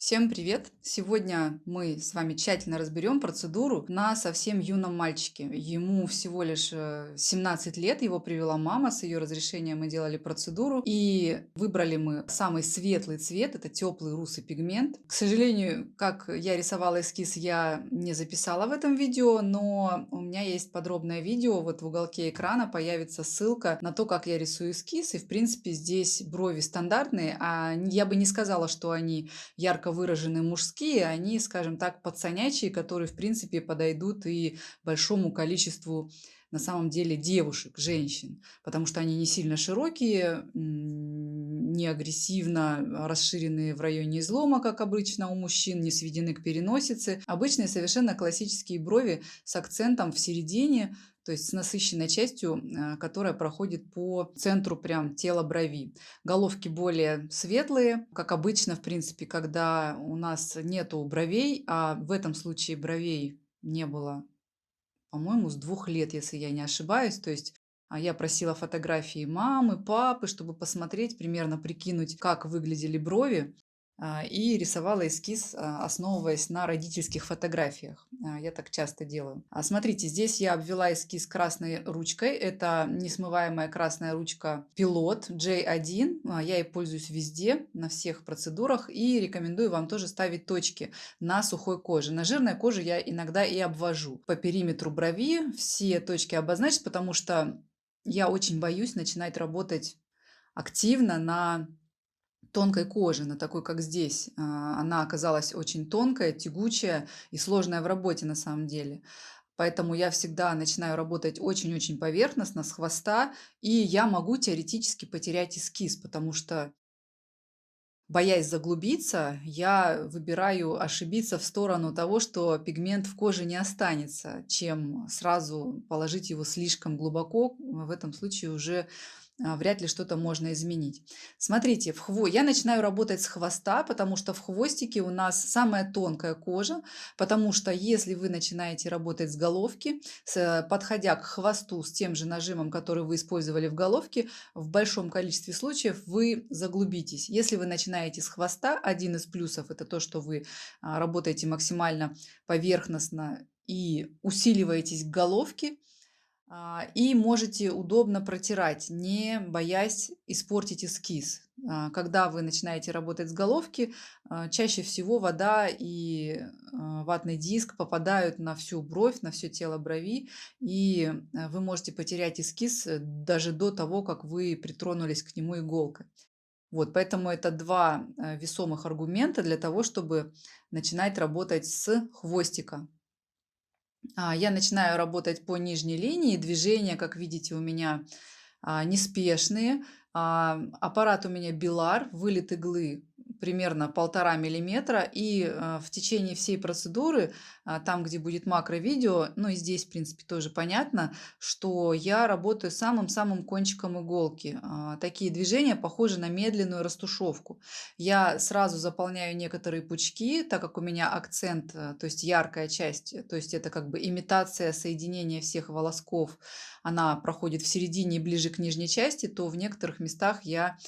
Всем привет! Сегодня мы с вами тщательно разберем процедуру на совсем юном мальчике. Ему всего лишь 17 лет, его привела мама, с ее разрешения мы делали процедуру. И выбрали мы самый светлый цвет, это теплый русый пигмент. К сожалению, как я рисовала эскиз, я не записала в этом видео, но у меня есть подробное видео, вот в уголке экрана появится ссылка на то, как я рисую эскиз. И в принципе здесь брови стандартные, а я бы не сказала, что они ярко выраженные мужские, они, скажем так, пацанячие, которые, в принципе, подойдут и большому количеству, на самом деле, девушек, женщин, потому что они не сильно широкие, не агрессивно расширенные в районе излома, как обычно у мужчин, не сведены к переносице. Обычные совершенно классические брови с акцентом в середине, то есть с насыщенной частью, которая проходит по центру прям тела брови. Головки более светлые, как обычно, в принципе, когда у нас нету бровей, а в этом случае бровей не было, по-моему, с 2 лет, если я не ошибаюсь. То есть я просила фотографии мамы, папы, чтобы посмотреть, примерно прикинуть, как выглядели брови, и рисовала эскиз, основываясь на родительских фотографиях. Я так часто делаю. Смотрите, здесь я обвела эскиз красной ручкой. Это несмываемая красная ручка Pilot J1. Я ей пользуюсь везде, на всех процедурах. И рекомендую вам тоже ставить точки на сухой коже. На жирной коже я иногда и обвожу. По периметру брови все точки обозначить, потому что я очень боюсь начинать работать активно на тонкой кожи, на такой, как здесь. Она оказалась очень тонкая, тягучая и сложная в работе на самом деле. Поэтому я всегда начинаю работать очень-очень поверхностно, с хвоста, и я могу теоретически потерять эскиз, потому что, боясь заглубиться, я выбираю ошибиться в сторону того, что пигмент в коже не останется, чем сразу положить его слишком глубоко. В этом случае уже вряд ли что-то можно изменить. Смотрите, я начинаю работать с хвоста, потому что в хвостике у нас самая тонкая кожа, потому что если вы начинаете работать с головки, подходя к хвосту с тем же нажимом, который вы использовали в головке, в большом количестве случаев вы заглубитесь. Если вы начинаете с хвоста, один из плюсов – это то, что вы работаете максимально поверхностно и усиливаетесь к головке, и можете удобно протирать, не боясь испортить эскиз. Когда вы начинаете работать с головки, чаще всего вода и ватный диск попадают на всю бровь, на все тело брови, и вы можете потерять эскиз даже до того, как вы притронулись к нему иголкой. Вот, поэтому это два весомых аргумента для того, чтобы начинать работать с хвостика. Я начинаю работать по нижней линии. Движения, как видите, у меня неспешные. Аппарат у меня Белар, вылет иглы примерно 1,5 мм. И в течение всей процедуры, там, где будет макро-видео, ну и здесь, в принципе, тоже понятно, что я работаю самым-самым кончиком иголки. Такие движения похожи на медленную растушевку. Я сразу заполняю некоторые пучки, так как у меня акцент, то есть яркая часть, то есть это как бы имитация соединения всех волосков, она проходит в середине и ближе к нижней части, то в некоторых местах я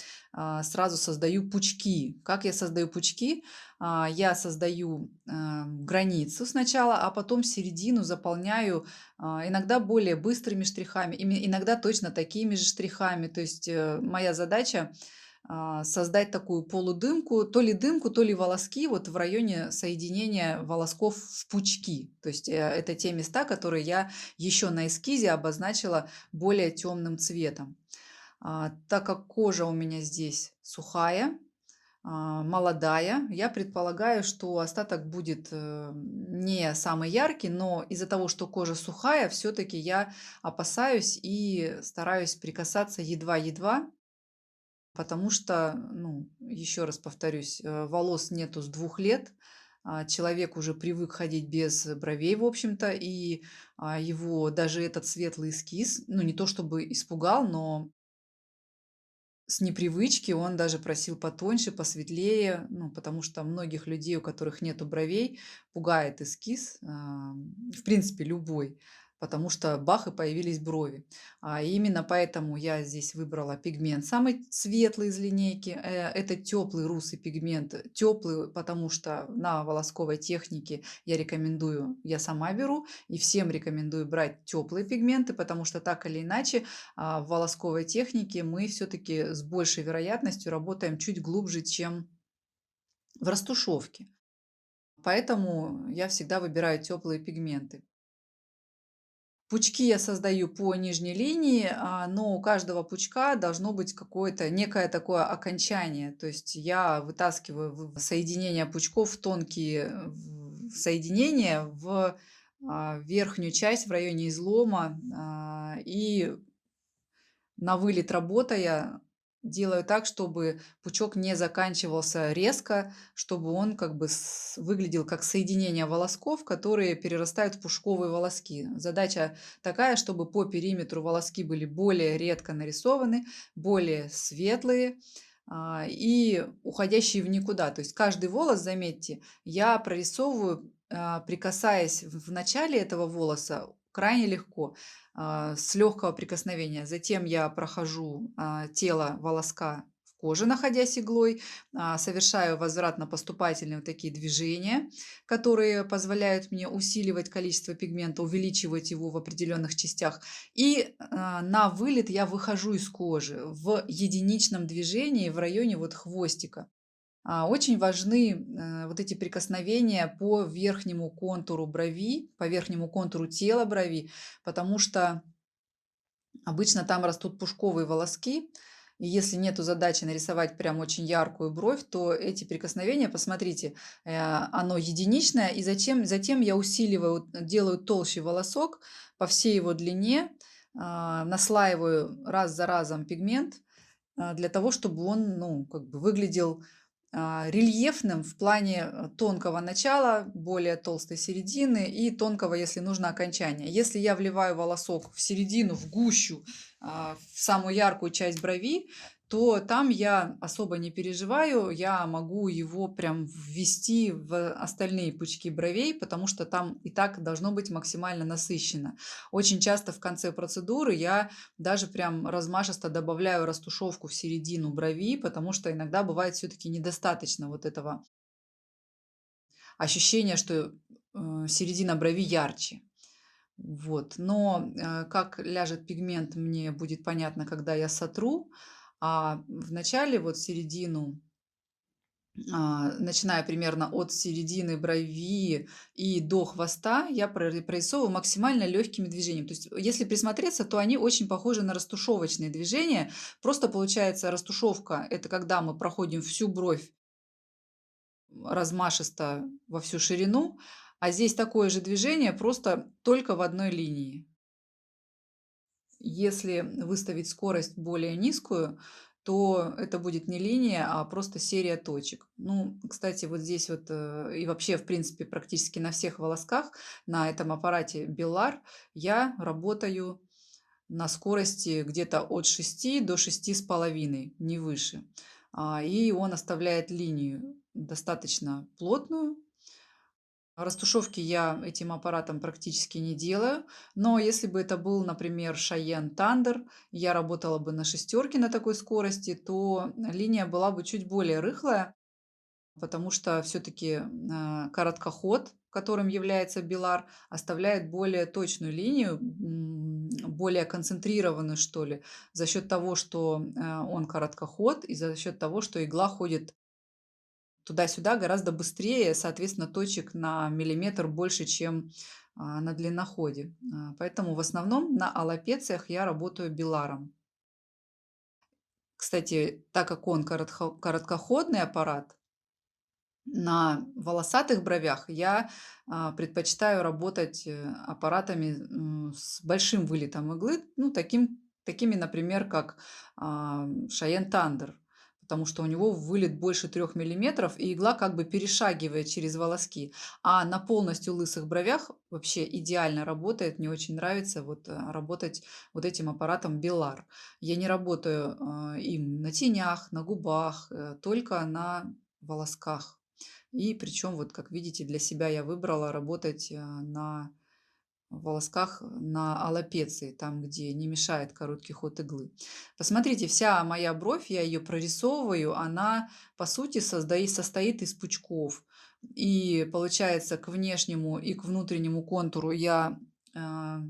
сразу создаю пучки. Как я создаю пучки? Я создаю границу сначала, а потом середину заполняю иногда более быстрыми штрихами, иногда точно такими же штрихами. То есть моя задача создать такую полудымку, то ли волоски вот в районе соединения волосков в пучки. То есть это те места, которые я еще на эскизе обозначила более темным цветом. Так как кожа у меня здесь сухая, молодая, я предполагаю, что остаток будет не самый яркий, но из-за того, что кожа сухая, все-таки я опасаюсь и стараюсь прикасаться едва-едва, потому что, ну, еще раз повторюсь, волос нету с 2 лет, человек уже привык ходить без бровей, в общем-то, и его даже этот светлый эскиз, ну, не то чтобы испугал, но с непривычки он даже просил потоньше, посветлее, ну, потому что многих людей, у которых нету бровей, пугает эскиз, в принципе, любой. потому что бах, и появились брови. Именно поэтому я здесь выбрала пигмент самый светлый из линейки. Это теплый русый пигмент. Теплый, потому что на волосковой технике я сама беру, и всем рекомендую брать теплые пигменты, потому что так или иначе в волосковой технике мы все-таки с большей вероятностью работаем чуть глубже, чем в растушевке. Поэтому я всегда выбираю теплые пигменты. Пучки я создаю по нижней линии, но у каждого пучка должно быть какое-то некое такое окончание. То есть я вытаскиваю соединения пучков в тонкие соединения в верхнюю часть в районе излома. И на вылет работая, делаю так, чтобы пучок не заканчивался резко, чтобы он как бы выглядел как соединение волосков, которые перерастают в пушковые волоски. Задача такая, чтобы по периметру волоски были более редко нарисованы, более светлые и уходящие в никуда. То есть каждый волос, заметьте, я прорисовываю, прикасаясь в начале этого волоса крайне легко, с легкого прикосновения. Затем я прохожу тело волоска в коже, находясь иглой, совершаю возвратно-поступательные вот такие движения, которые позволяют мне усиливать количество пигмента, увеличивать его в определенных частях. И на вылет я выхожу из кожи в единичном движении в районе вот хвостика. Очень важны вот эти прикосновения по верхнему контуру брови, по верхнему контуру тела брови, потому что обычно там растут пушковые волоски, и если нету задачи нарисовать прям очень яркую бровь, то эти прикосновения, посмотрите, оно единичное, и затем я усиливаю, делаю толще волосок по всей его длине, наслаиваю раз за разом пигмент для того, чтобы он, ну, как бы выглядел рельефным в плане тонкого начала, более толстой середины и тонкого, если нужно, окончания. Если я вливаю волосок в середину, в гущу, в самую яркую часть брови, то там я особо не переживаю, я могу его прям ввести в остальные пучки бровей, потому что там и так должно быть максимально насыщенно. Очень часто в конце процедуры я даже прям размашисто добавляю растушевку в середину брови, потому что иногда бывает все-таки недостаточно вот этого ощущения, что середина брови ярче. Вот. Но как ляжет пигмент, мне будет понятно, когда я сотру. А в начале, вот середину, начиная примерно от середины брови и до хвоста, я прорисовываю максимально легкими движениями. То есть, если присмотреться, то они очень похожи на растушевочные движения. Просто получается растушевка– это когда мы проходим всю бровь размашисто во всю ширину, а здесь такое же движение, просто только в одной линии. Если выставить скорость более низкую, то это будет не линия, а просто серия точек. Ну, кстати, вот здесь вот и вообще, в принципе, практически на всех волосках на этом аппарате Беллар я работаю на скорости где-то от 6 до 6,5, не выше. И он оставляет линию достаточно плотную. Растушевки я этим аппаратом практически не делаю, но если бы это был, например, Cheyenne Thunder, я работала бы на шестерке на такой скорости, то линия была бы чуть более рыхлая, потому что все-таки короткоход, которым является Белар, оставляет более точную линию, более концентрированную, что ли, за счет того, что он короткоход, и за счет того, что игла ходит туда-сюда гораздо быстрее, соответственно, точек на миллиметр больше, чем на длинноходе. Поэтому в основном на аллопециях я работаю беларом. Кстати, так как он короткоходный аппарат, на волосатых бровях я предпочитаю работать аппаратами с большим вылетом иглы, ну, такими, например, как Cheyenne Thunder, потому что у него вылет больше 3 мм, и игла как бы перешагивает через волоски. А на полностью лысых бровях вообще идеально работает. Мне очень нравится вот работать вот этим аппаратом Белар. Я не работаю им на тенях, на губах, только на волосках. И причем, вот как видите, для себя я выбрала работать на в волосках на аллопеции, там, где не мешает короткий ход иглы. Посмотрите, вся моя бровь, я ее прорисовываю, она, по сути, состоит из пучков. И получается, к внешнему и к внутреннему контуру я а,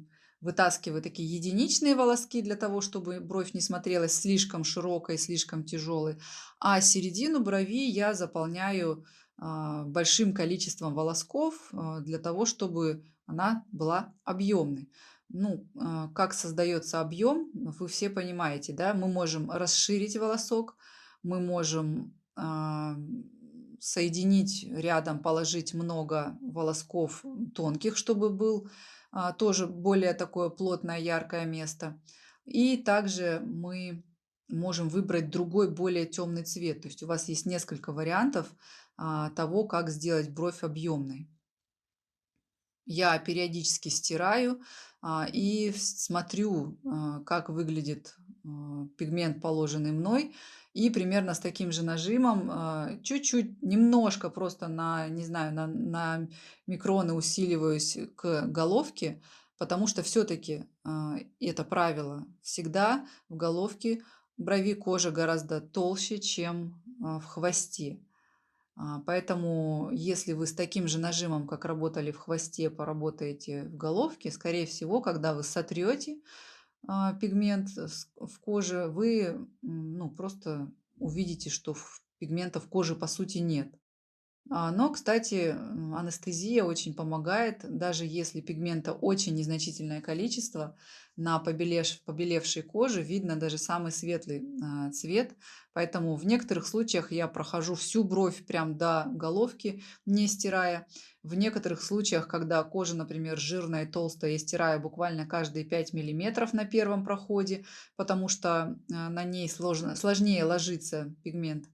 вытаскиваю такие единичные волоски для того, чтобы бровь не смотрелась слишком широкой, слишком тяжелой. А середину брови я заполняю большим количеством волосков для того, чтобы она была объемной. Ну, как создается объем, вы все понимаете, да? Мы можем расширить волосок, мы можем соединить рядом, положить много волосков тонких, чтобы был тоже более такое плотное, яркое место. И также мы можем выбрать другой, более темный цвет. То есть у вас есть несколько вариантов того, как сделать бровь объемной. Я периодически стираю и смотрю, как выглядит пигмент, положенный мной. И примерно с таким же нажимом, чуть-чуть, немножко просто на, не знаю, на микроны усиливаюсь к головке, потому что все-таки это правило. Всегда в головке брови кожа гораздо толще, чем в хвосте. Поэтому, если вы с таким же нажимом, как работали в хвосте, поработаете в головке, скорее всего, когда вы сотрете пигмент в коже, вы ну, просто увидите, что пигмента в коже по сути нет. Но, кстати, анестезия очень помогает, даже если пигмента очень незначительное количество, на побелевшей коже видно даже самый светлый цвет. Поэтому в некоторых случаях я прохожу всю бровь прям до головки, не стирая. В некоторых случаях, когда кожа, например, жирная и толстая, я стираю буквально каждые 5 миллиметров на первом проходе, потому что на ней сложнее ложится пигмент.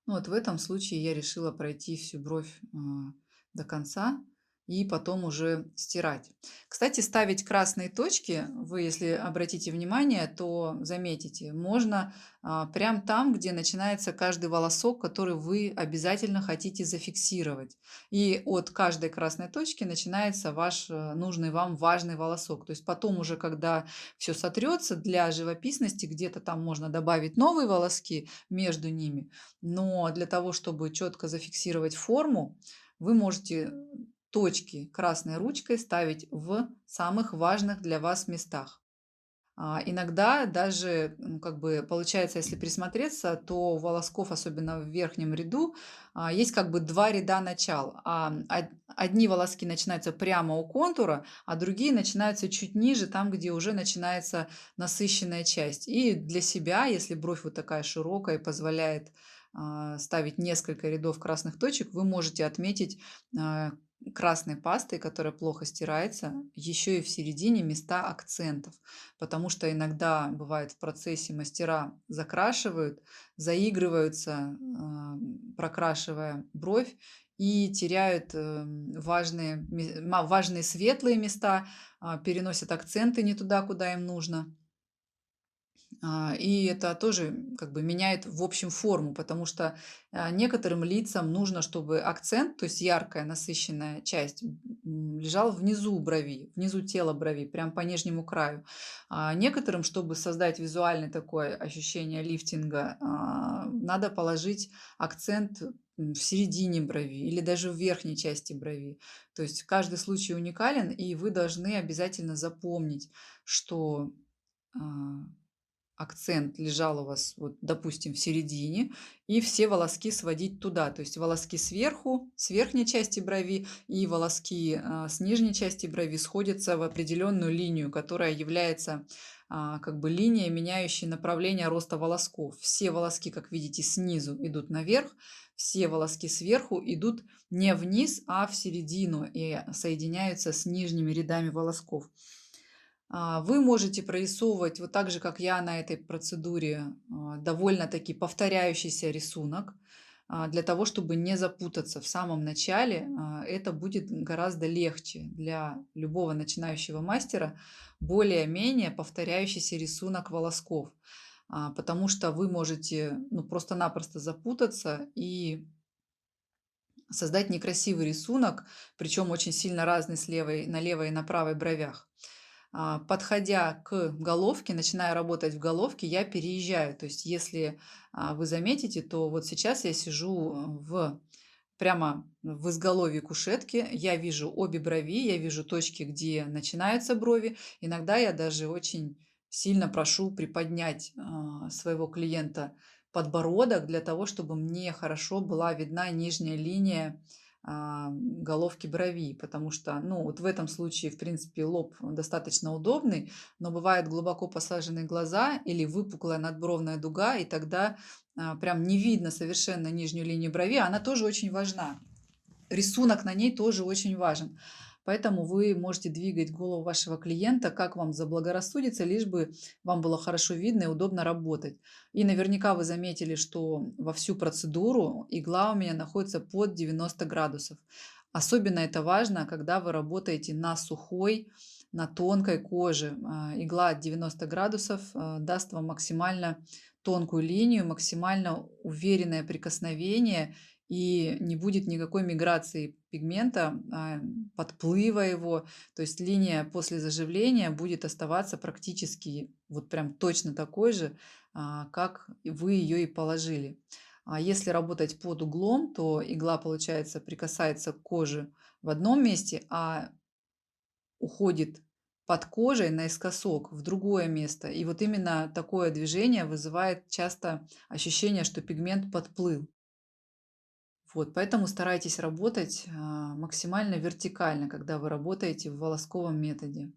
Ну, вот в этом случае я решила пройти всю бровь до конца и потом уже стирать. Кстати, ставить красные точки, вы, если обратите внимание, то заметите, можно прям там, где начинается каждый волосок, который вы обязательно хотите зафиксировать. И от каждой красной точки начинается ваш нужный вам важный волосок. То есть потом уже, когда все сотрется, для живописности где-то там можно добавить новые волоски между ними, но для того, чтобы четко зафиксировать форму, вы можете точки красной ручкой ставить в самых важных для вас местах. Иногда даже, как бы получается, если присмотреться, то у волосков, особенно в верхнем ряду, есть как бы два ряда начал. Одни волоски начинаются прямо у контура, а другие начинаются чуть ниже, там, где уже начинается насыщенная часть. И для себя, если бровь вот такая широкая и позволяет ставить несколько рядов красных точек, вы можете отметить красной пастой, которая плохо стирается, еще и в середине места акцентов. Потому что иногда бывает в процессе мастера закрашивают, заигрываются, прокрашивая бровь, и теряют важные светлые места, переносят акценты не туда, куда им нужно. И это тоже как бы меняет в общем форму, потому что некоторым лицам нужно, чтобы акцент, то есть яркая насыщенная часть, лежал внизу брови, внизу тела брови, прям по нижнему краю. Некоторым, чтобы создать визуальное такое ощущение лифтинга, надо положить акцент в середине брови или даже в верхней части брови. То есть каждый случай уникален, и вы должны обязательно запомнить, что а, акцент лежал у вас, вот, допустим, в середине, и все волоски сводить туда. То есть волоски сверху, с верхней части брови, и волоски с нижней части брови сходятся в определенную линию, которая является как бы линией, меняющей направление роста волосков. Все волоски, как видите, снизу идут наверх, все волоски сверху идут не вниз, а в середину и соединяются с нижними рядами волосков. Вы можете прорисовывать вот так же, как я на этой процедуре, довольно-таки повторяющийся рисунок, для того, чтобы не запутаться в самом начале. Это будет гораздо легче для любого начинающего мастера, более-менее повторяющийся рисунок волосков, потому что вы можете ну, просто-напросто запутаться и создать некрасивый рисунок, причем очень сильно разный на левой и на правой бровях. Подходя к головке, начиная работать в головке, я переезжаю. То есть, если вы заметите, то вот сейчас я сижу прямо в изголовье кушетки, я вижу обе брови, я вижу точки, где начинаются брови. Иногда я даже очень сильно прошу приподнять своего клиента подбородок для того, чтобы мне хорошо была видна нижняя линия головки брови, потому что, ну, вот в этом случае, в принципе, лоб достаточно удобный, но бывают глубоко посаженные глаза или выпуклая надбровная дуга, и тогда прям не видно совершенно нижнюю линию брови, она тоже очень важна. Рисунок на ней тоже очень важен. Поэтому вы можете двигать голову вашего клиента, как вам заблагорассудится, лишь бы вам было хорошо видно и удобно работать. И наверняка вы заметили, что во всю процедуру игла у меня находится под 90 градусов. Особенно это важно, когда вы работаете на сухой, на тонкой коже. Игла от 90 градусов даст вам максимально тонкую линию, максимально уверенное прикосновение, и не будет никакой миграции пигмента, подплыва его. То есть линия после заживления будет оставаться практически вот прям точно такой же, как вы ее и положили. А если работать под углом, то игла, получается, прикасается к коже в одном месте, а уходит под кожей наискосок в другое место. И вот именно такое движение вызывает часто ощущение, что пигмент подплыл. Вот, поэтому старайтесь работать максимально вертикально, когда вы работаете в волосковом методе.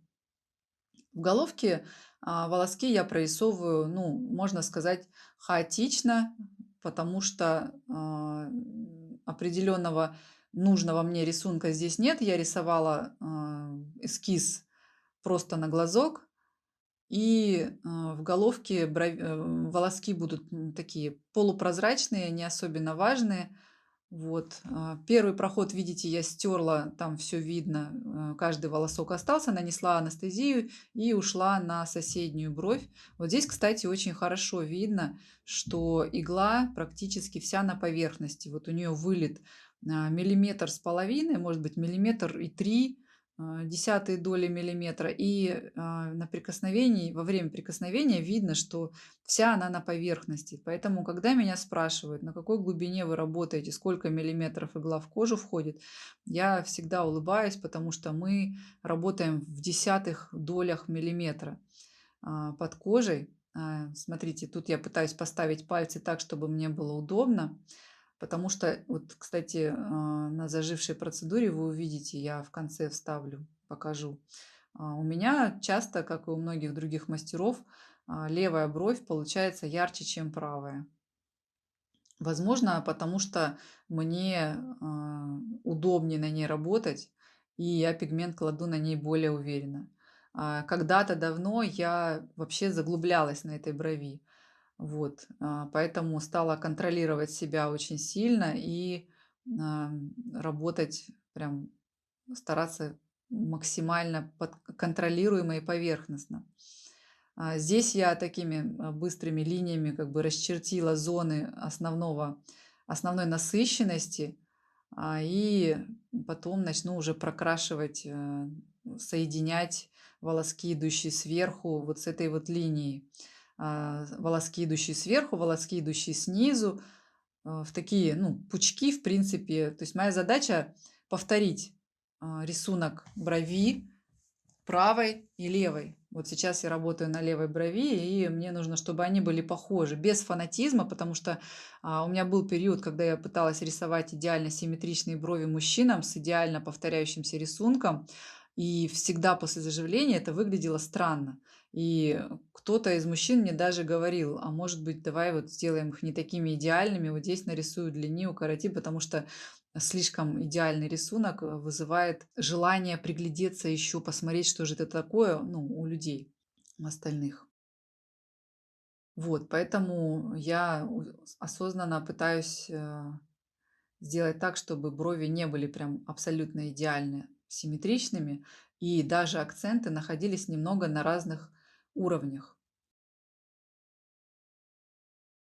В головке волоски я прорисовываю, ну, можно сказать, хаотично, потому что определенного нужного мне рисунка здесь нет. Я рисовала эскиз просто на глазок, и в головке волоски будут такие полупрозрачные, не особенно важные. Вот. Первый проход, видите, я стерла, там все видно, каждый волосок остался, нанесла анестезию и ушла на соседнюю бровь. Вот здесь, кстати, очень хорошо видно, что игла практически вся на поверхности. Вот у нее вылет миллиметр с половиной, может быть, миллиметр и 3 десятые доли миллиметра. И на прикосновении, во время прикосновения видно, что вся она на поверхности. Поэтому, когда меня спрашивают, на какой глубине вы работаете, сколько миллиметров игла в кожу входит, я всегда улыбаюсь, потому что мы работаем в десятых долях миллиметра под кожей. Смотрите, тут я пытаюсь поставить пальцы так, чтобы мне было удобно, потому что, вот, кстати, на зажившей процедуре вы увидите, я в конце вставлю, покажу. У меня часто, как и у многих других мастеров, левая бровь получается ярче, чем правая. Возможно, потому что мне удобнее на ней работать, и я пигмент кладу на ней более уверенно. Когда-то давно я вообще заглублялась на этой брови. Вот, поэтому стала контролировать себя очень сильно и работать прям, стараться максимально контролируемо и поверхностно. Здесь я такими быстрыми линиями как бы расчертила зоны основной насыщенности, и потом начну уже прокрашивать, соединять волоски, идущие сверху, вот с этой вот линией. Волоски, идущие сверху, волоски, идущие снизу, в такие, ну, пучки, в принципе. То есть моя задача повторить рисунок брови, правой и левой. Вот сейчас я работаю на левой брови, и мне нужно, чтобы они были похожи, без фанатизма, потому что у меня был период, когда я пыталась рисовать идеально симметричные брови мужчинам с идеально повторяющимся рисунком, и всегда после заживления это выглядело странно. И кто-то из мужчин мне даже говорил, а может быть, давай вот сделаем их не такими идеальными, вот здесь нарисую длини, укороти, потому что слишком идеальный рисунок вызывает желание приглядеться еще, посмотреть, что же это такое, ну, у людей остальных. Вот, поэтому я осознанно пытаюсь сделать так, чтобы брови не были прям абсолютно идеально симметричными, и даже акценты находились немного на разных уровнях.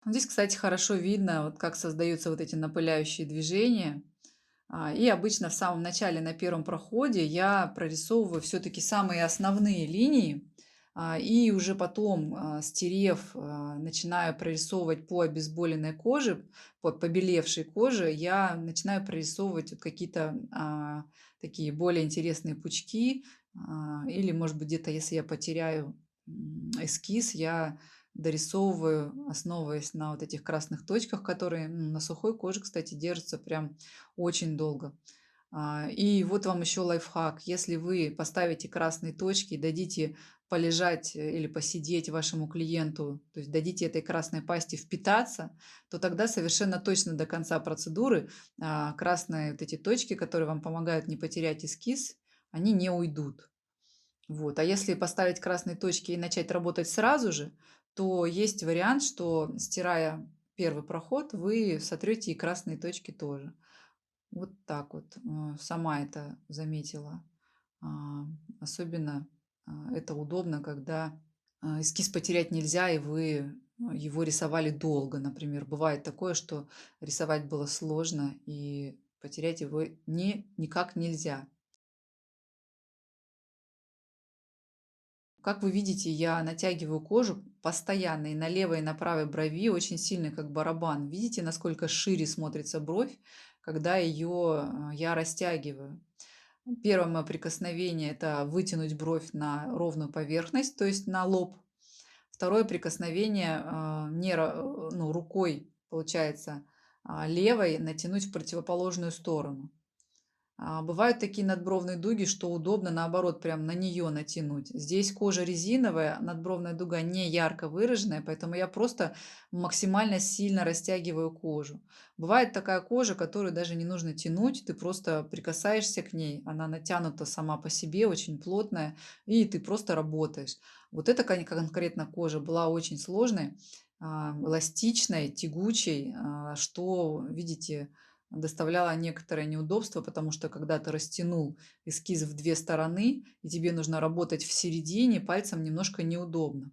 Здесь, кстати, хорошо видно, вот как создаются вот эти напыляющие движения. И обычно в самом начале, на первом проходе, я прорисовываю все-таки самые основные линии, и уже потом, стерев, начинаю прорисовывать по обезболенной коже, по побелевшей коже, я начинаю прорисовывать вот какие-то такие более интересные пучки, или, может быть, где-то, если я потеряю эскиз, я дорисовываю, основываясь на вот этих красных точках, которые на сухой коже, кстати, держатся прям очень долго. И вот вам еще лайфхак. Если вы поставите красные точки и дадите полежать или посидеть вашему клиенту, то есть дадите этой красной пасте впитаться, то тогда совершенно точно до конца процедуры красные вот эти точки, которые вам помогают не потерять эскиз, они не уйдут. Вот. А если поставить красные точки и начать работать сразу же, то есть вариант, что, стирая первый проход, вы сотрете и красные точки тоже. Вот так вот. Сама это заметила. А, Особенно это удобно, когда эскиз потерять нельзя, и вы его рисовали долго. Например, бывает такое, что рисовать было сложно, и потерять его никак нельзя. Как вы видите, я натягиваю кожу постоянно и на левой, и на правой брови очень сильно, как барабан. Видите, насколько шире смотрится бровь, когда ее я растягиваю. Первое мое прикосновение – это вытянуть бровь на ровную поверхность, то есть на лоб. Второе прикосновение ну, рукой, получается, левой натянуть в противоположную сторону. Бывают такие надбровные дуги, что удобно, наоборот, прям на нее натянуть. Здесь кожа резиновая, надбровная дуга не ярко выраженная, поэтому я просто максимально сильно растягиваю кожу. Бывает такая кожа, которую даже не нужно тянуть, ты просто прикасаешься к ней, она натянута сама по себе, очень плотная, и ты просто работаешь. Вот эта конкретно кожа была очень сложной, эластичной, тягучей, что, видите, доставляло некоторое неудобство, потому что когда ты растянул эскиз в две стороны, и тебе нужно работать в середине, пальцем немножко неудобно.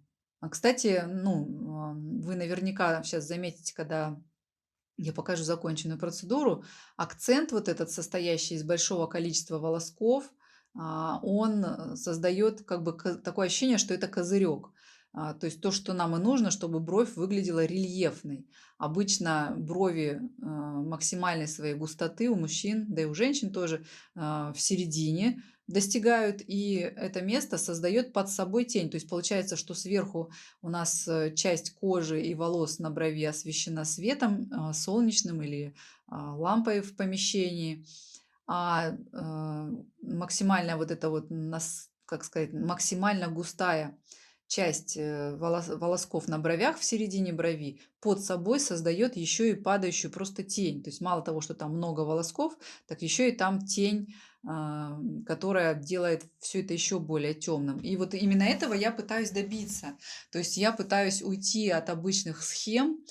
Кстати, ну, вы наверняка сейчас заметите, когда я покажу законченную процедуру, акцент вот этот, состоящий из большого количества волосков, он создает как бы такое ощущение, что это козырек. То есть то, что нам и нужно, чтобы бровь выглядела рельефной. Обычно брови максимальной своей густоты у мужчин, да и у женщин тоже, в середине достигают, и это место создает под собой тень. То есть получается, что сверху у нас часть кожи и волос на брови освещена светом солнечным или лампой в помещении, максимально вот это вот, как сказать, максимально густая часть волосков на бровях в середине брови под собой создает еще и падающую просто тень. То есть мало того, что там много волосков, так еще и там тень, которая делает все это еще более темным. И вот именно этого я пытаюсь добиться. То есть я пытаюсь уйти от обычных схем,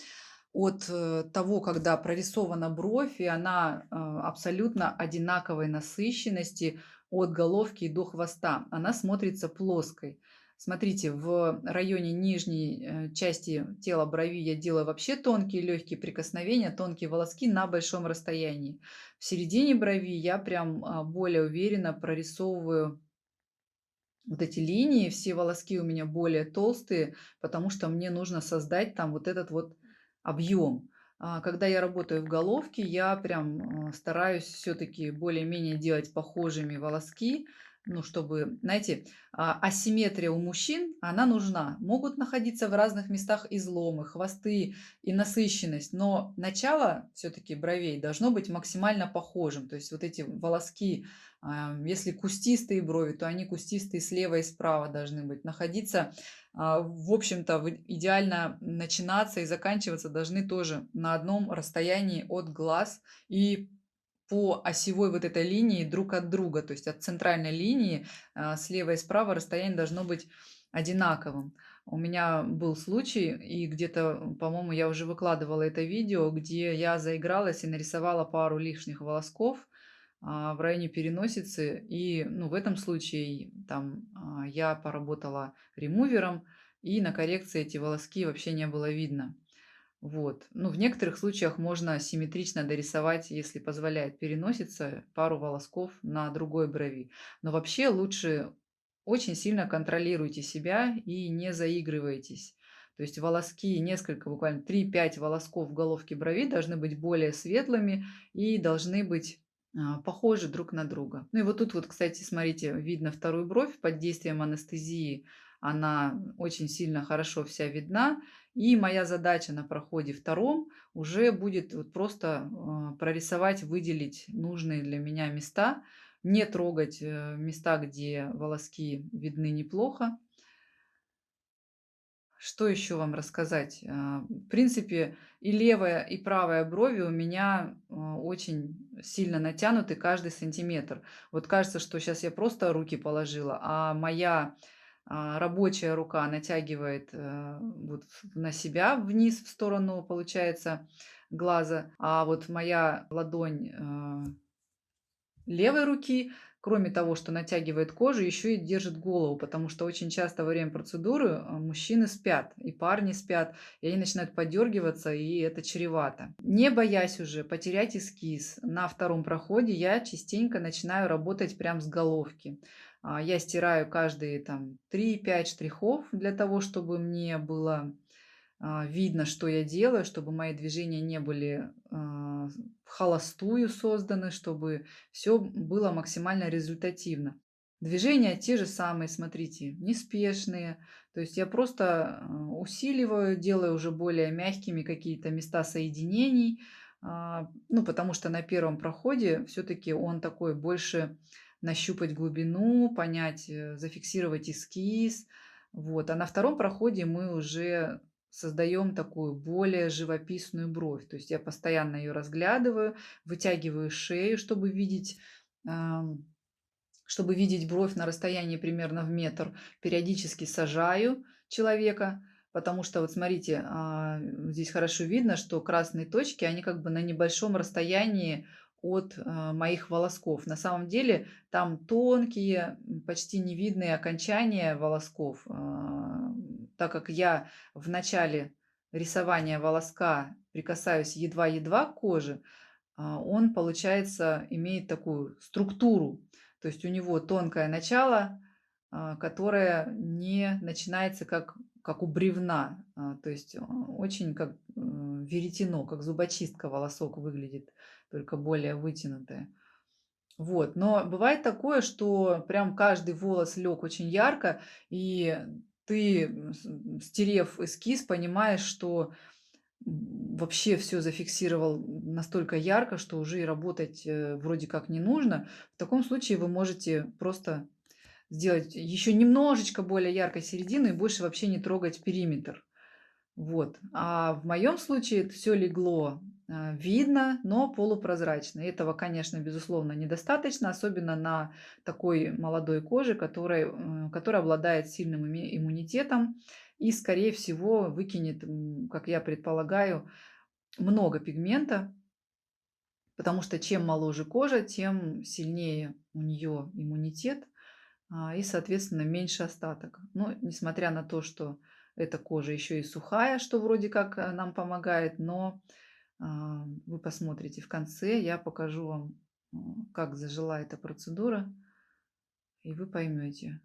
от того, когда прорисована бровь, и она абсолютно одинаковой насыщенности от головки до хвоста. Она смотрится плоской. Смотрите, в районе нижней части тела брови я делаю вообще тонкие легкие прикосновения, тонкие волоски на большом расстоянии. В середине брови я прям более уверенно прорисовываю вот эти линии, все волоски у меня более толстые, потому что мне нужно создать там вот этот вот объем. Когда я работаю в головке, я прям стараюсь все-таки более-менее делать похожими волоски, ну, чтобы, знаете, асимметрия у мужчин, она нужна. Могут находиться в разных местах изломы, хвосты и насыщенность, но начало все-таки бровей должно быть максимально похожим. То есть вот эти волоски, если кустистые брови, то они кустистые слева и справа должны быть. Находиться, в общем-то, идеально начинаться и заканчиваться должны тоже на одном расстоянии от глаз и по осевой вот этой линии друг от друга. То есть от центральной линии слева и справа расстояние должно быть одинаковым. У меня был случай, и где-то, по-моему, я уже выкладывала это видео, где я заигралась и нарисовала пару лишних волосков в районе переносицы. И, ну, в этом случае там я поработала ремувером, и на коррекции эти волоски вообще не было видно. Вот. Ну, в некоторых случаях можно симметрично дорисовать, если позволяет переносица, пару волосков на другой брови. Но вообще лучше очень сильно контролируйте себя и не заигрывайтесь. То есть волоски, несколько, буквально 3-5 волосков в головке брови должны быть более светлыми и должны быть похожи друг на друга. Ну и вот тут вот, кстати, смотрите, видно вторую бровь под действием анестезии. Она очень сильно хорошо вся видна. И моя задача на проходе втором уже будет вот просто прорисовать, выделить нужные для меня места, не трогать места, где волоски видны неплохо. Что еще вам рассказать? В принципе, и левая, и правая брови у меня очень сильно натянуты каждый сантиметр. Вот кажется, что сейчас я просто руки положила, а моя рабочая рука натягивает вот на себя вниз в сторону, получается, глаза, а вот моя ладонь левой руки, кроме того, что натягивает кожу, еще и держит голову, потому что очень часто во время процедуры мужчины спят, и парни спят, и они начинают подергиваться, и это чревато. Не боясь уже потерять эскиз, на втором проходе я частенько начинаю работать прям с головки. Я стираю каждые там 3-5 штрихов для того, чтобы мне было видно, что я делаю, чтобы мои движения не были вхолостую созданы, чтобы все было максимально результативно. Движения те же самые, смотрите, неспешные. То есть я просто усиливаю, делаю уже более мягкими какие-то места соединений. Ну, потому что на первом проходе все-таки он такой больше нащупать глубину, понять, зафиксировать эскиз. Вот. А на втором проходе мы уже создаем такую более живописную бровь. То есть я постоянно ее разглядываю, вытягиваю шею, ам, чтобы видеть бровь на расстоянии примерно в метр. Периодически сажаю человека, потому что вот смотрите, здесь хорошо видно, что красные точки, они как бы на небольшом расстоянии от моих волосков. На самом деле там тонкие, почти невидные окончания волосков, так как я в начале рисования волоска прикасаюсь едва-едва к коже, он, получается, имеет такую структуру. То есть у него тонкое начало, которое не начинается как у бревна. То есть очень как веретено, как зубочистка волосок выглядит, только более вытянутое. Вот. Но бывает такое, что прям каждый волос лег очень ярко, и ты, стерев эскиз, понимаешь, что вообще все зафиксировал настолько ярко, что уже и работать, вроде как не нужно. В таком случае вы можете просто сделать еще немножечко более яркой середину и больше вообще не трогать периметр. Вот. А в моем случае все легло, видно, но полупрозрачно. Этого, конечно, безусловно, недостаточно, особенно на такой молодой коже, которая обладает сильным иммунитетом и, скорее всего, выкинет, как я предполагаю, много пигмента, потому что чем моложе кожа, тем сильнее у нее иммунитет, и, соответственно, меньше остаток. Но несмотря на то, что эта кожа еще и сухая, что вроде как нам помогает, но вы посмотрите в конце, я покажу вам, как зажила эта процедура, и вы поймете.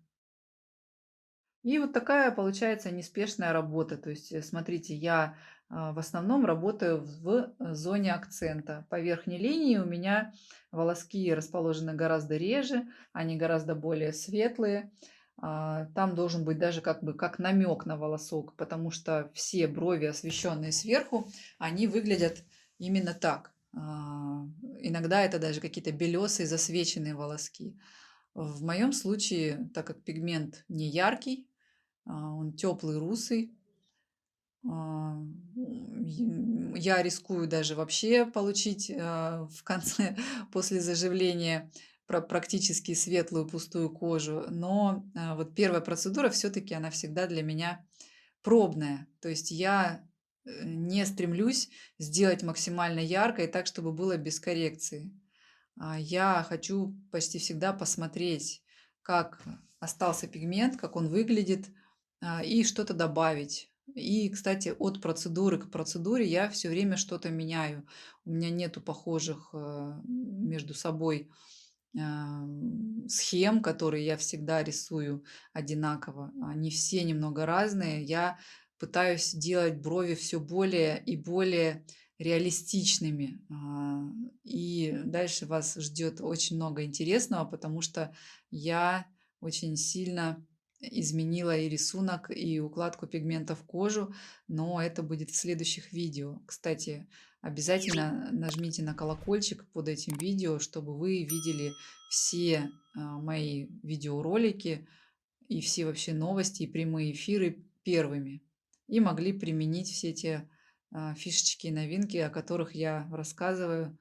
И вот такая получается неспешная работа. То есть, смотрите, я в основном работаю в зоне акцента. По верхней линии у меня волоски расположены гораздо реже, они гораздо более светлые. Там должен быть даже как бы как намек на волосок, потому что все брови, освещенные сверху, они выглядят именно так. Иногда это даже какие-то белесые засвеченные волоски. В моем случае, так как пигмент не яркий, он теплый, русый. Я рискую даже вообще получить в конце, после заживления, практически светлую пустую кожу. Но вот первая процедура все-таки она всегда для меня пробная. То есть я не стремлюсь сделать максимально ярко и так, чтобы было без коррекции. Я хочу почти всегда посмотреть, как остался пигмент, как он выглядит, и что-то добавить. И, кстати, от процедуры к процедуре я все время что-то меняю. У меня нету похожих между собой схем, которые я всегда рисую одинаково. Они все немного разные. Я пытаюсь делать брови все более и более реалистичными. И дальше вас ждет очень много интересного, потому что я очень сильно изменила и рисунок, и укладку пигмента в кожу, но это будет в следующих видео. Кстати, обязательно нажмите на колокольчик под этим видео, чтобы вы видели все мои видеоролики и все вообще новости и прямые эфиры первыми. И могли применить все те фишечки и новинки, о которых я рассказываю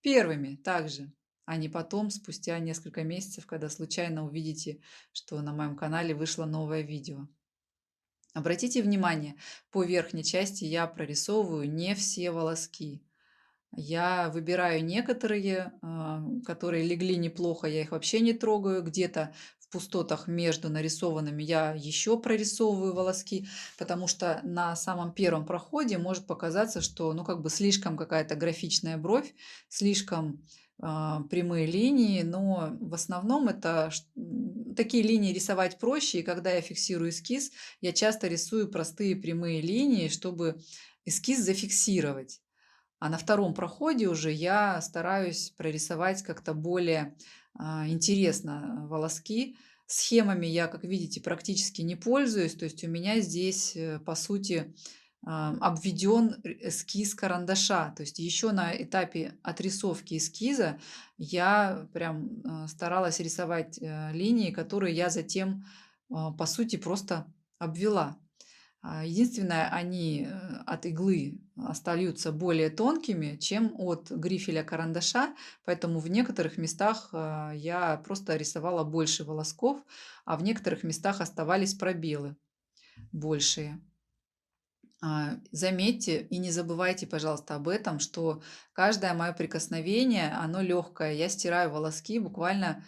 первыми также, а не потом, спустя несколько месяцев, когда случайно увидите, что на моем канале вышло новое видео. Обратите внимание, по верхней части я прорисовываю не все волоски. Я выбираю некоторые, которые легли неплохо, я их вообще не трогаю. Где-то в пустотах между нарисованными я еще прорисовываю волоски, потому что на самом первом проходе может показаться, что ну как бы слишком какая-то графичная бровь, слишком прямые линии, но в основном это такие линии рисовать проще, и когда я фиксирую эскиз, я часто рисую простые прямые линии, чтобы эскиз зафиксировать. А на втором проходе уже я стараюсь прорисовать как-то более интересно волоски. Схемами я, как видите, практически не пользуюсь. То есть у меня здесь, по сути, обведен эскиз карандаша. То есть еще на этапе отрисовки эскиза я прям старалась рисовать линии, которые я затем, по сути, просто обвела. Единственное, они от иглы остаются более тонкими, чем от грифеля карандаша, поэтому в некоторых местах я просто рисовала больше волосков, а в некоторых местах оставались пробелы большие. Заметьте и не забывайте, пожалуйста, об этом, что каждое мое прикосновение, оно легкое. Я стираю волоски буквально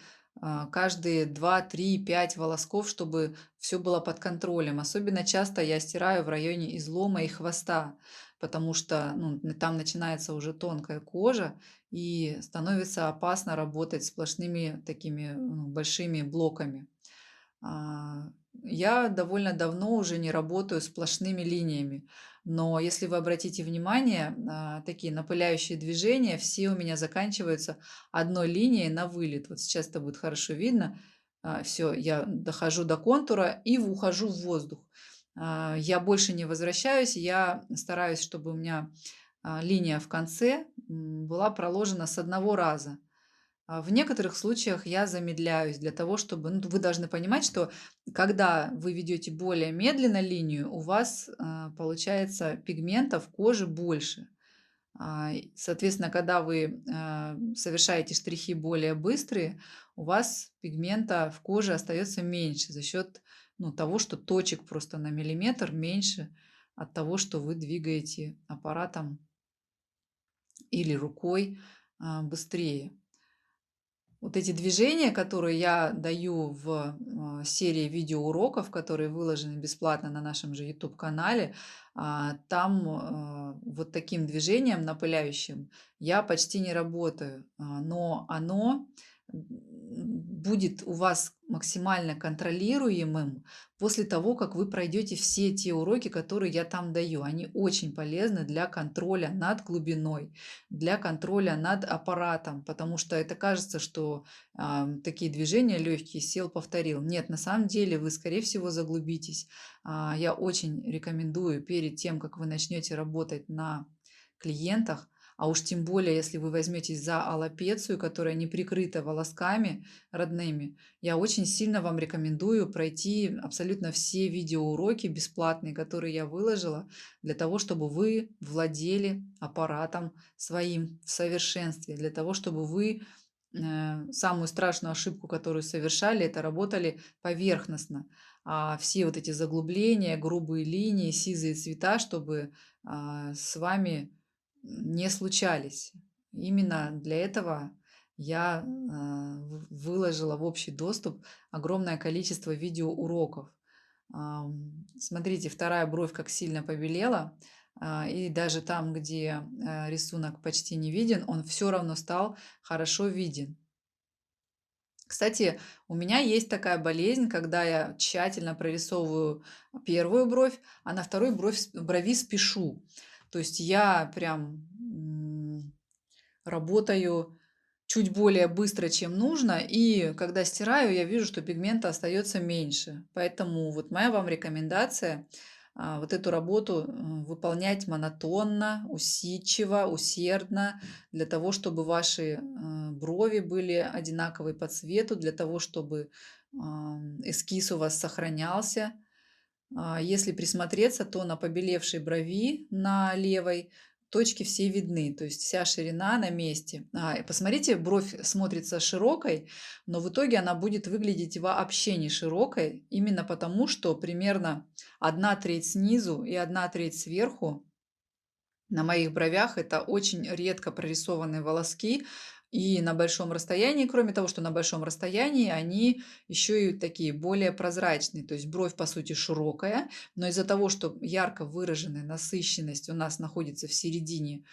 каждые 2, 3, 5 волосков, чтобы все было под контролем. Особенно часто я стираю в районе излома и хвоста, потому что ну, там начинается уже тонкая кожа и становится опасно работать сплошными такими большими блоками. А, Я довольно давно уже не работаю сплошными линиями, но если вы обратите внимание, такие напыляющие движения, все у меня заканчиваются одной линией на вылет. Вот сейчас это будет хорошо видно. Все, я дохожу до контура и ухожу в воздух. Я больше не возвращаюсь, я стараюсь, чтобы у меня линия в конце была проложена с одного раза. В некоторых случаях я замедляюсь для того, чтобы ну, вы должны понимать, что когда вы ведете более медленно линию, у вас получается пигмента в коже больше. Соответственно, когда вы совершаете штрихи более быстрые, у вас пигмента в коже остается меньше за счет ну, того, что точек просто на миллиметр меньше от того, что вы двигаете аппаратом или рукой быстрее. Вот эти движения, которые я даю в серии видеоуроков, которые выложены бесплатно на нашем же YouTube-канале, там вот таким движением напыляющим я почти не работаю, но оно будет у вас максимально контролируемым после того, как вы пройдете все те уроки, которые я там даю. Они очень полезны для контроля над глубиной, для контроля над аппаратом, потому что это кажется, что такие движения легкие, сел, повторил. Нет, на самом деле вы, скорее всего, заглубитесь. Я очень рекомендую перед тем, как вы начнете работать на клиентах, а уж тем более, если вы возьметесь за аллопецию, которая не прикрыта волосками родными, я очень сильно вам рекомендую пройти абсолютно все видеоуроки бесплатные, которые я выложила, для того, чтобы вы владели аппаратом своим в совершенстве, для того, чтобы вы самую страшную ошибку, которую совершали, это работали поверхностно. А все вот эти заглубления, грубые линии, сизые цвета, чтобы с вами не случались. Именно для этого я выложила в общий доступ огромное количество видеоуроков. Смотрите, вторая бровь как сильно побелела, и даже там, где рисунок почти не виден, он все равно стал хорошо виден. Кстати, у меня есть такая болезнь, когда я тщательно прорисовываю первую бровь, а на второй брови спешу. То есть я прям работаю чуть более быстро, чем нужно, и когда стираю, я вижу, что пигмента остается меньше. Поэтому вот моя вам рекомендация вот эту работу выполнять монотонно, усидчиво, усердно, для того, чтобы ваши брови были одинаковые по цвету, для того, чтобы эскиз у вас сохранялся. Если присмотреться, то на побелевшей брови, на левой, точки все видны, то есть вся ширина на месте. И посмотрите, бровь смотрится широкой, но в итоге она будет выглядеть вообще не широкой, именно потому, что примерно 1/3 снизу и 1/3 сверху на моих бровях это очень редко прорисованные волоски, и на большом расстоянии, кроме того, что на большом расстоянии, они еще и такие более прозрачные. То есть бровь, по сути, широкая, но из-за того, что ярко выраженная насыщенность у нас находится в середине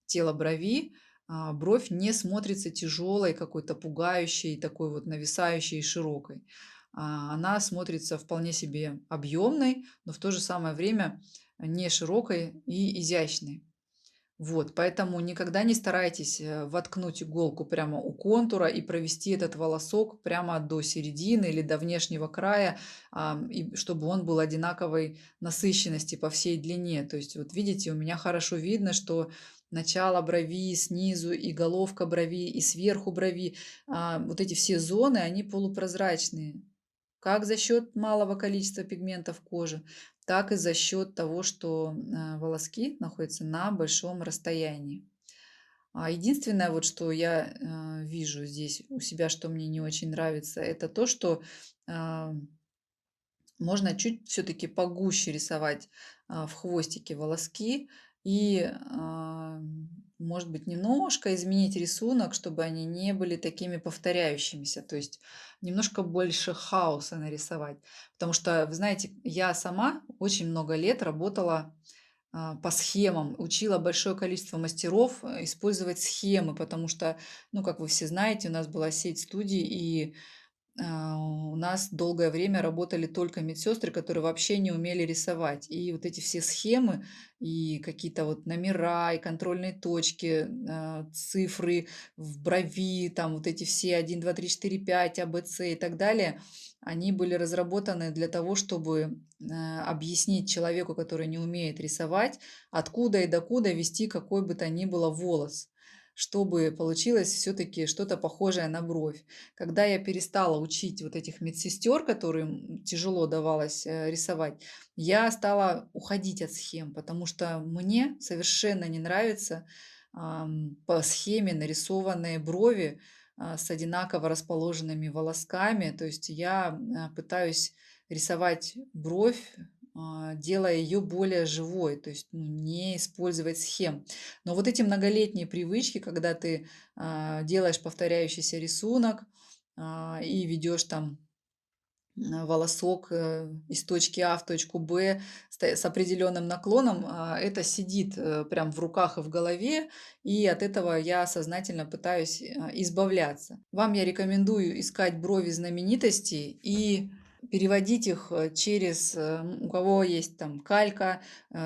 тела брови, бровь не смотрится тяжелой, какой-то пугающей, такой вот нависающей и широкой. Она смотрится вполне себе объемной, но в то же самое время не широкой и изящной. Вот, поэтому никогда не старайтесь воткнуть иголку прямо у контура и провести этот волосок прямо до середины или до внешнего края, и чтобы он был одинаковой насыщенности по всей длине. То есть вот видите, у меня хорошо видно, что начало брови, снизу и головка брови, и сверху брови, вот эти все зоны, они полупрозрачные. Как за счет малого количества пигментов кожи, так и за счет того, что волоски находятся на большом расстоянии. Единственное, вот что я вижу здесь у себя, что мне не очень нравится, это то, что а, можно чуть все-таки погуще рисовать в хвостике волоски и, может быть, немножко изменить рисунок, чтобы они не были такими повторяющимися. То есть немножко больше хаоса нарисовать. Потому что, вы знаете, я сама очень много лет работала по схемам, учила большое количество мастеров использовать схемы, потому что, ну, как вы все знаете, у нас была сеть студий, и у нас долгое время работали только медсестры, которые вообще не умели рисовать. И вот эти все схемы и какие-то вот номера, и контрольные точки, цифры в брови, там вот эти все 1, 2, 3, 4, 5, АБЦ и так далее, они были разработаны для того, чтобы объяснить человеку, который не умеет рисовать, откуда и докуда вести какой бы то ни было волос, чтобы получилось все-таки что-то похожее на бровь. Когда я перестала учить вот этих медсестер, которым тяжело давалось рисовать, я стала уходить от схем, потому что мне совершенно не нравится по схеме нарисованные брови с одинаково расположенными волосками. То есть я пытаюсь рисовать бровь, делая ее более живой, то есть не использовать схем. Но вот эти многолетние привычки, когда ты делаешь повторяющийся рисунок и ведешь там волосок из точки А в точку Б с определенным наклоном, это сидит прям в руках и в голове, и от этого я сознательно пытаюсь избавляться. Вам я рекомендую искать брови знаменитостей и переводить их через, у кого есть там калька,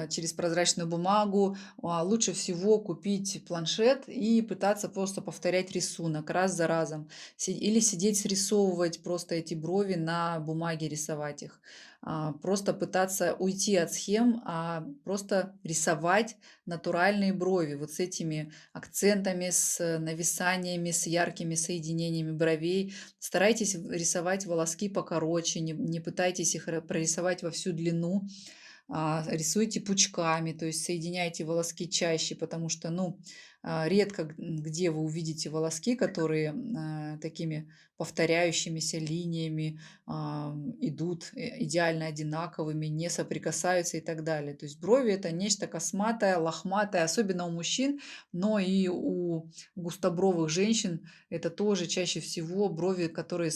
через прозрачную бумагу. Лучше всего купить планшет и пытаться просто повторять рисунок раз за разом. Или сидеть срисовывать просто эти брови на бумаге, рисовать их. Просто пытаться уйти от схем, а просто рисовать натуральные брови вот с этими акцентами, с нависаниями, с яркими соединениями бровей. Старайтесь рисовать волоски покороче, не пытайтесь их прорисовать во всю длину. Рисуйте пучками, то есть соединяйте волоски чаще, потому что, ну, Редко где вы увидите волоски, которые такими повторяющимися линиями идут идеально одинаковыми, не соприкасаются и так далее. То есть брови это нечто косматое, лохматое, особенно у мужчин, но и у густобровых женщин это тоже чаще всего брови, которые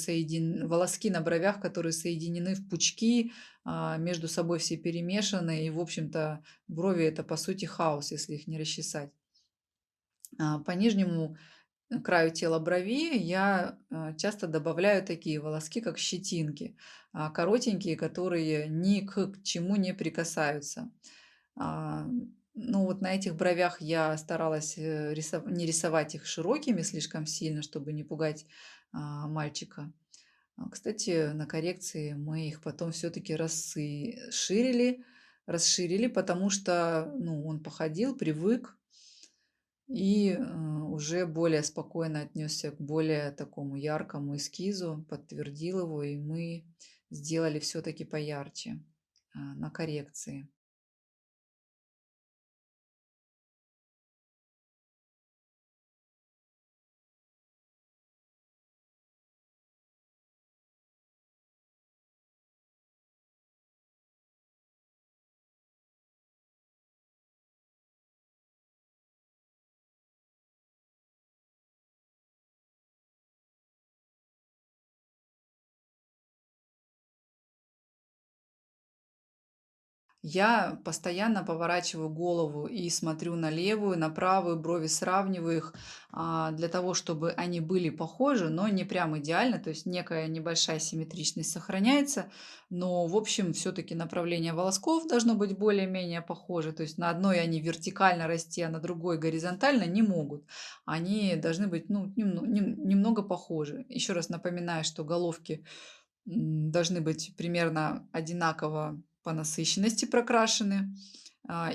волоски на бровях, которые соединены в пучки, между собой все перемешаны, и, в общем-то, брови это по сути хаос, если их не расчесать. По нижнему краю тела брови я часто добавляю такие волоски, как щетинки, коротенькие, которые ни к чему не прикасаются. А, ну вот на этих бровях я старалась не рисовать их широкими слишком сильно, чтобы не пугать мальчика. Кстати, на коррекции мы их потом все-таки расширили, потому что ну, он походил, привык, и уже более спокойно отнесся к более такому яркому эскизу, подтвердил его, и мы сделали все-таки поярче на коррекции. Я постоянно поворачиваю голову и смотрю на левую, на правую, брови сравниваю их для того, чтобы они были похожи, но не прям идеально, то есть некая небольшая симметричность сохраняется, но в общем все-таки направление волосков должно быть более-менее похоже, то есть на одной они вертикально расти, а на другой горизонтально не могут. Они должны быть ну, немного похожи. Еще раз напоминаю, что головки должны быть примерно одинаково по насыщенности прокрашены,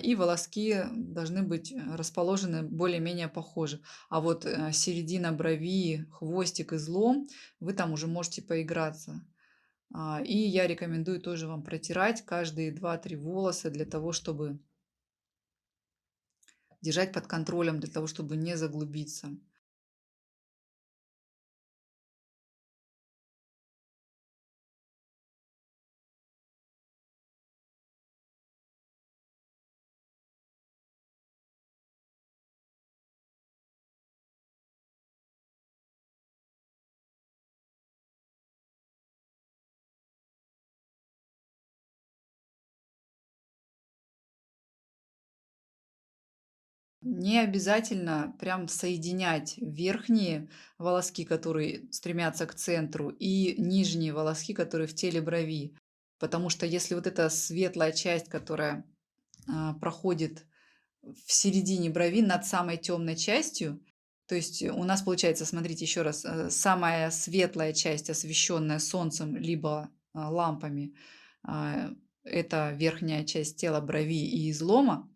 и волоски должны быть расположены более-менее похожи. А вот середина брови, хвостик, излом, вы там уже можете поиграться. И я рекомендую тоже вам протирать каждые 2-3 волоса для того, чтобы держать под контролем, для того, чтобы не заглубиться. Не обязательно прям соединять верхние волоски, которые стремятся к центру, и нижние волоски, которые в теле брови. Потому что если вот эта светлая часть, которая проходит в середине брови над самой темной частью, то есть у нас получается, смотрите еще раз, самая светлая часть, освещенная солнцем либо лампами, а, это верхняя часть тела брови и излома,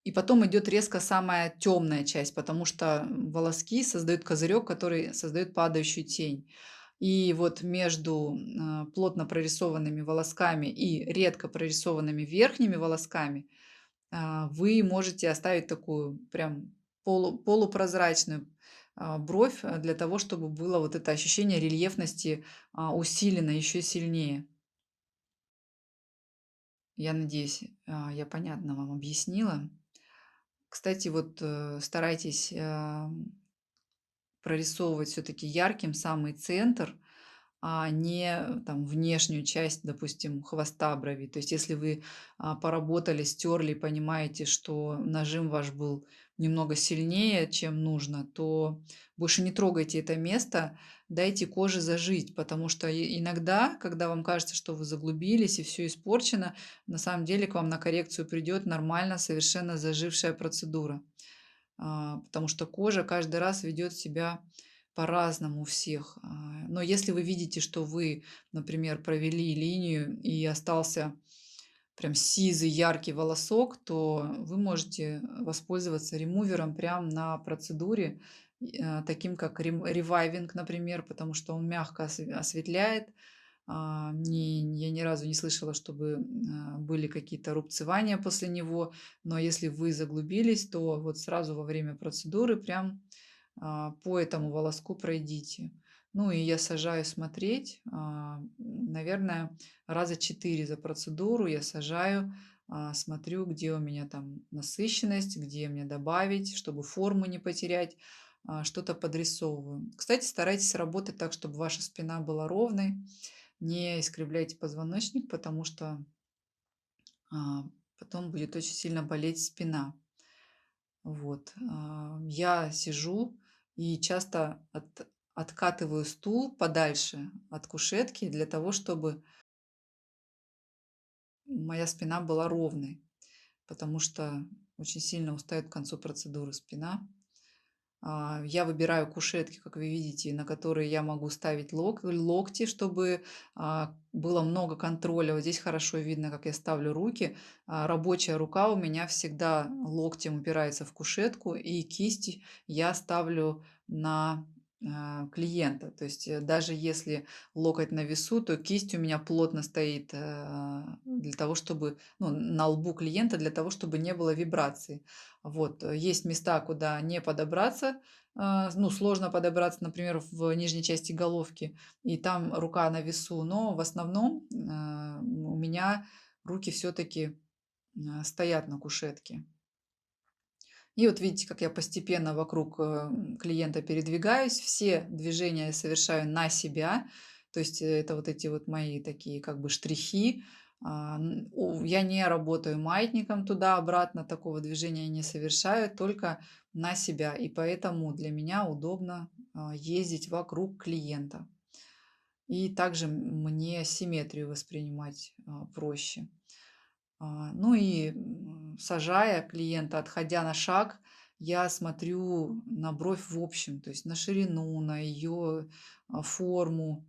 и потом идет резко самая темная часть, потому что волоски создают козырек, который создает падающую тень. И вот между плотно прорисованными волосками и редко прорисованными верхними волосками вы можете оставить такую прям полупрозрачную бровь для того, чтобы было вот это ощущение рельефности усилено еще сильнее. Я надеюсь, я понятно вам объяснила. Кстати, вот старайтесь прорисовывать все-таки ярким самый центр, а не там внешнюю часть, допустим, хвоста брови. То есть, если вы поработали, стерли, понимаете, что нажим ваш был немного сильнее, чем нужно, то больше не трогайте это место, дайте коже зажить, потому что иногда, когда вам кажется, что вы заглубились и все испорчено, на самом деле к вам на коррекцию придет нормально, совершенно зажившая процедура. Потому что кожа каждый раз ведет себя по-разному у всех. Но если вы видите, что вы, например, провели линию и остался прям сизый яркий волосок, то вы можете воспользоваться ремувером прямо на процедуре, таким как ревайвинг, например, потому что он мягко осветляет, Я ни разу не слышала, чтобы были какие-то рубцевания после него. Но если вы заглубились, то вот сразу во время процедуры прям по этому волоску пройдите. Ну и я сажаю смотреть, наверное, раза 4 за процедуру я сажаю, смотрю, где у меня там насыщенность, где мне добавить, чтобы форму не потерять, что-то подрисовываю. Кстати, старайтесь работать так, чтобы ваша спина была ровной, не искривляйте позвоночник, потому что а, потом будет очень сильно болеть спина. Вот. Я сижу и часто откатываю стул подальше от кушетки для того, чтобы моя спина была ровной, потому что очень сильно устает к концу процедуры спина. Я выбираю кушетки, как вы видите, на которые я могу ставить локти, чтобы было много контроля. Вот здесь хорошо видно, как я ставлю руки. Рабочая рука у меня всегда локтем упирается в кушетку, и кисть я ставлю на клиента. То есть даже если локоть на весу, то кисть у меня плотно стоит для того, чтобы, ну, на лбу клиента, для того, чтобы не было вибрации. Вот, есть места, куда не подобраться, ну, сложно подобраться, например, в нижней части головки, и там рука на весу, но в основном у меня руки все-таки стоят на кушетке. И вот видите, как я постепенно вокруг клиента передвигаюсь, все движения я совершаю на себя, то есть это вот эти вот мои такие как бы штрихи. Я не работаю маятником туда-обратно, такого движения я не совершаю, только на себя. И поэтому для меня удобно ездить вокруг клиента. И также мне симметрию воспринимать проще. Ну и сажая клиента, отходя на шаг, я смотрю на бровь в общем, то есть на ширину, на ее форму,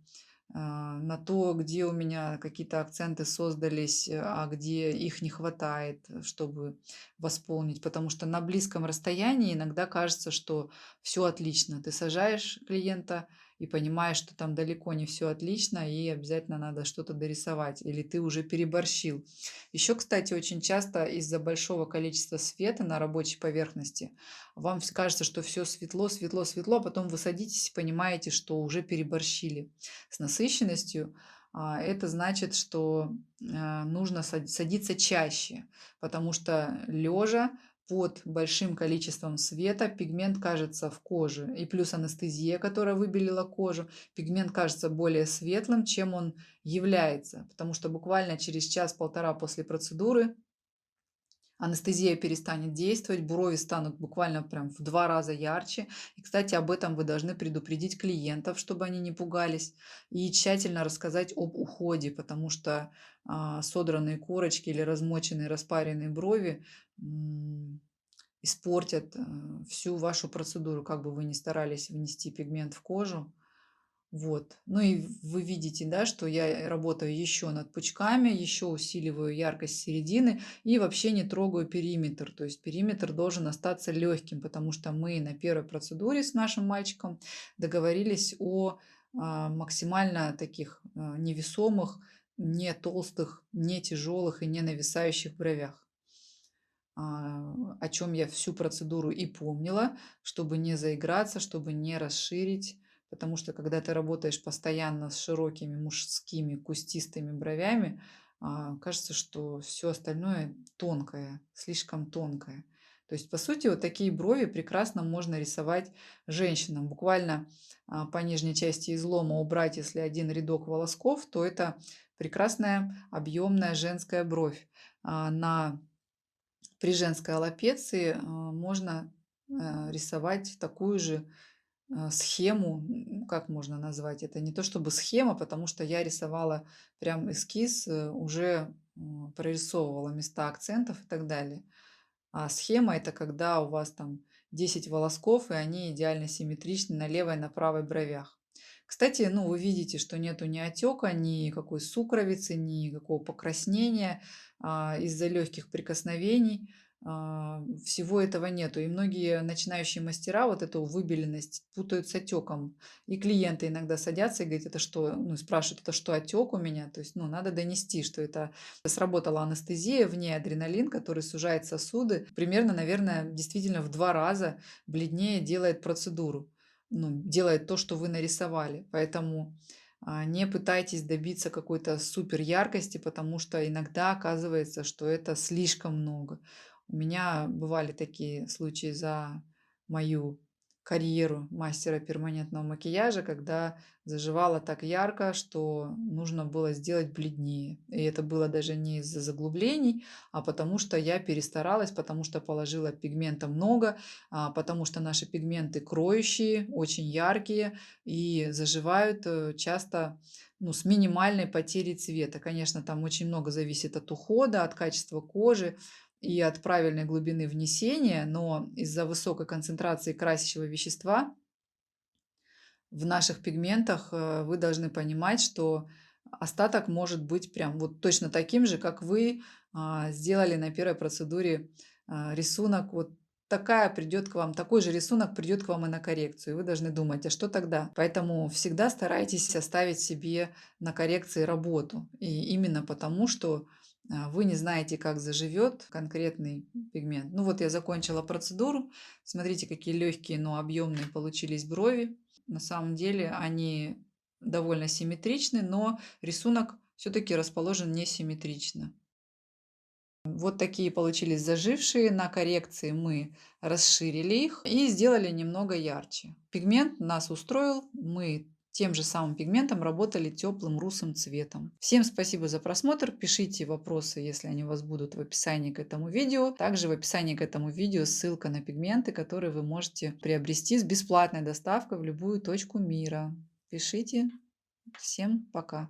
на то, где у меня какие-то акценты создались, а где их не хватает, чтобы восполнить. Потому что на близком расстоянии иногда кажется, что все отлично. Ты сажаешь клиента и понимаешь, что там далеко не все отлично, и обязательно надо что-то дорисовать, или ты уже переборщил. Еще, кстати, очень часто из-за большого количества света на рабочей поверхности вам кажется, что все светло, светло, светло, а потом вы садитесь и понимаете, что уже переборщили с насыщенностью. Это значит, что нужно садиться чаще, потому что лежа под большим количеством света пигмент кажется в коже, и плюс анестезия, которая выбелила кожу, пигмент кажется более светлым, чем он является, потому что буквально через час-полтора после процедуры анестезия перестанет действовать, брови станут буквально прям в 2 раза ярче. И, кстати, об этом вы должны предупредить клиентов, чтобы они не пугались, и тщательно рассказать об уходе, потому что содранные корочки или размоченные, распаренные брови испортят всю вашу процедуру, как бы вы ни старались внести пигмент в кожу. Вот. Ну и вы видите, да, что я работаю еще над пучками, еще усиливаю яркость середины и вообще не трогаю периметр. То есть периметр должен остаться легким, потому что мы на первой процедуре с нашим мальчиком договорились о максимально таких невесомых, не толстых, не тяжелых и не нависающих бровях, о чем я всю процедуру и помнила, чтобы не заиграться, чтобы не расширить. Потому что когда ты работаешь постоянно с широкими мужскими кустистыми бровями, кажется, что все остальное тонкое, слишком тонкое. То есть, по сути, вот такие брови прекрасно можно рисовать женщинам. Буквально по нижней части излома убрать, если один рядок волосков, то это прекрасная объемная женская бровь. При женской аллопеции можно рисовать такую же схему, как можно назвать это? Не то чтобы схема, потому что я рисовала прям эскиз, уже прорисовывала места акцентов и так далее. А схема это когда у вас там 10 волосков, и они идеально симметричны на левой и на правой бровях. Кстати, ну, вы видите, что нету ни отека, ни какой сукровицы, ни какого покраснения из-за легких прикосновений. всего этого нету. И многие начинающие мастера вот эту выбеленность путают с отеком. И клиенты иногда садятся и говорят, это что, ну, спрашивают, это что, отек у меня? То есть, ну, надо донести, что это сработала анестезия, в ней адреналин, который сужает сосуды. Примерно, наверное, действительно в 2 раза бледнее делает процедуру. Ну, делает то, что вы нарисовали. Поэтому не пытайтесь добиться какой-то супер яркости, потому что иногда оказывается, что это слишком много. У меня бывали такие случаи за мою карьеру мастера перманентного макияжа, когда заживало так ярко, что нужно было сделать бледнее. И это было даже не из-за заглублений, а потому что я перестаралась, потому что положила пигмента много, потому что наши пигменты кроющие, очень яркие и заживают часто, ну, с минимальной потерей цвета. Конечно, там очень много зависит от ухода, от качества кожи и от правильной глубины внесения, но из-за высокой концентрации красящего вещества в наших пигментах вы должны понимать, что остаток может быть прям вот точно таким же, как вы сделали на первой процедуре рисунок. Вот такая придет к вам, такой же рисунок придет к вам и на коррекцию. И вы должны думать, а что тогда? Поэтому всегда старайтесь оставить себе на коррекции работу. И именно потому, что вы не знаете, как заживет конкретный пигмент. Ну вот я закончила процедуру. Смотрите, какие легкие, но объемные получились брови. На самом деле они довольно симметричны, но рисунок все-таки расположен несимметрично. Вот такие получились зажившие. На коррекции мы расширили их и сделали немного ярче. Пигмент нас устроил. Мы тем же самым пигментом работали теплым русым цветом. Всем спасибо за просмотр. Пишите вопросы, если они у вас будут, в описании к этому видео. Также в описании к этому видео ссылка на пигменты, которые вы можете приобрести с бесплатной доставкой в любую точку мира. Пишите. Всем пока.